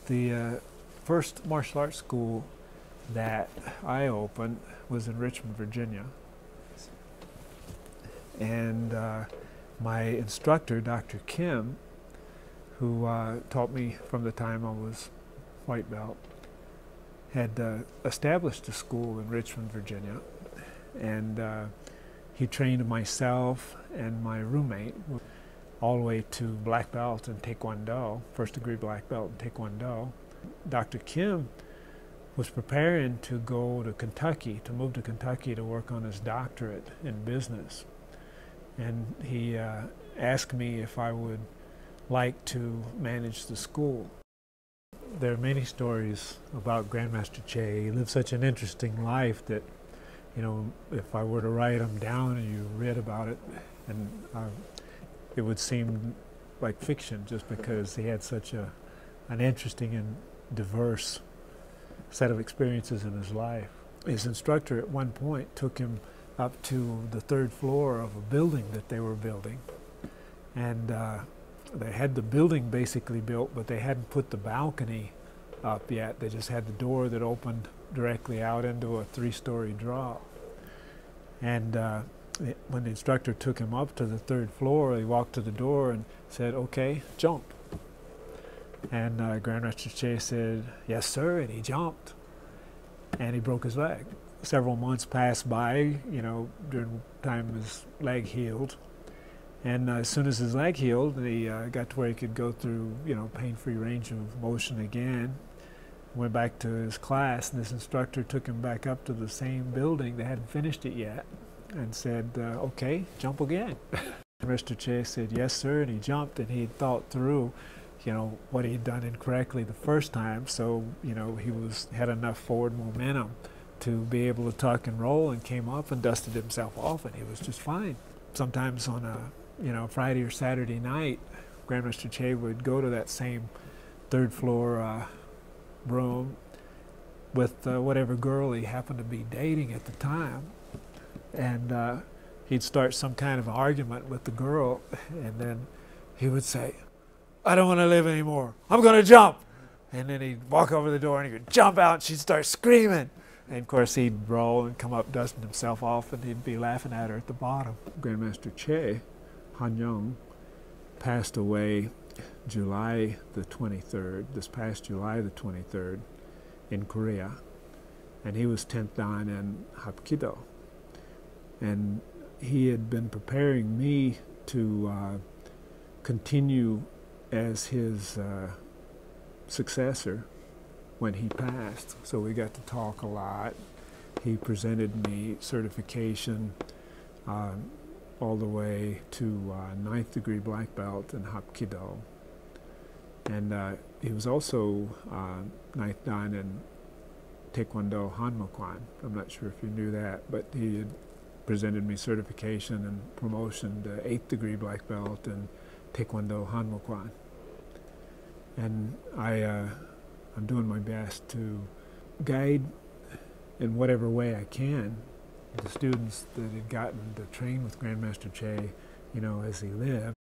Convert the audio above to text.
The first martial arts school that I opened was in Richmond, Virginia. And my instructor, Dr. Kim, who taught me from the time I was white belt, had established a school in Richmond, Virginia. And he trained myself and my roommate all the way to black belt in Taekwondo, first degree black belt in Taekwondo. Dr. Kim was preparing to go to Kentucky, to move to Kentucky to work on his doctorate in business. And he asked me if I would like to manage the school. There are many stories about Grandmaster Choi. He lived such an interesting life that, you know, if I were to write them down and you read about it, and it would seem like fiction just because he had such an interesting and diverse set of experiences in his life. His instructor at one point took him up to the third floor of a building that they were building, and they had the building basically built, but they hadn't put the balcony up yet. They just had the door that opened directly out into a three-story drop. And when the instructor took him up to the third floor, he walked to the door and said, "Okay, jump." And Grandmaster Choi said, "Yes, sir," and he jumped. And he broke his leg. Several months passed by, you know, during the time his leg healed. And as soon as his leg healed, he got to where he could go through, you know, pain-free range of motion again. Went back to his class, and this instructor took him back up to the same building. They hadn't finished it yet, and said, "Okay, jump again." Mr. Choi said, "Yes, sir," and he jumped, and he thought through, you know, what he'd done incorrectly the first time, so, you know, he had enough forward momentum to be able to tuck and roll, and came up and dusted himself off, and he was just fine. Sometimes on a, you know, Friday or Saturday night, Grandmaster Choi would go to that same third floor room with whatever girl he happened to be dating at the time, and he'd start some kind of argument with the girl, and then he would say, "I don't want to live anymore, I'm going to jump." And then he'd walk over the door and he would jump out, and she'd start screaming. And of course he'd roll and come up dusting himself off, and he'd be laughing at her at the bottom. Grandmaster Choi, Han Young, passed away July the 23rd, this past July the 23rd, in Korea. And he was 10th Dan in Hapkido. And he had been preparing me to continue as his successor when he passed. So we got to talk a lot. He presented me certification all the way to 9th degree black belt in Hapkido. And he was also 9th Dan in Taekwondo Kwon. I'm not sure if you knew that, but he had presented me certification and promotion to 8th degree black belt in Taekwondo Kwon. And I'm doing my best to guide in whatever way I can the students that had gotten to train with Grandmaster Choi, you know, as he lived.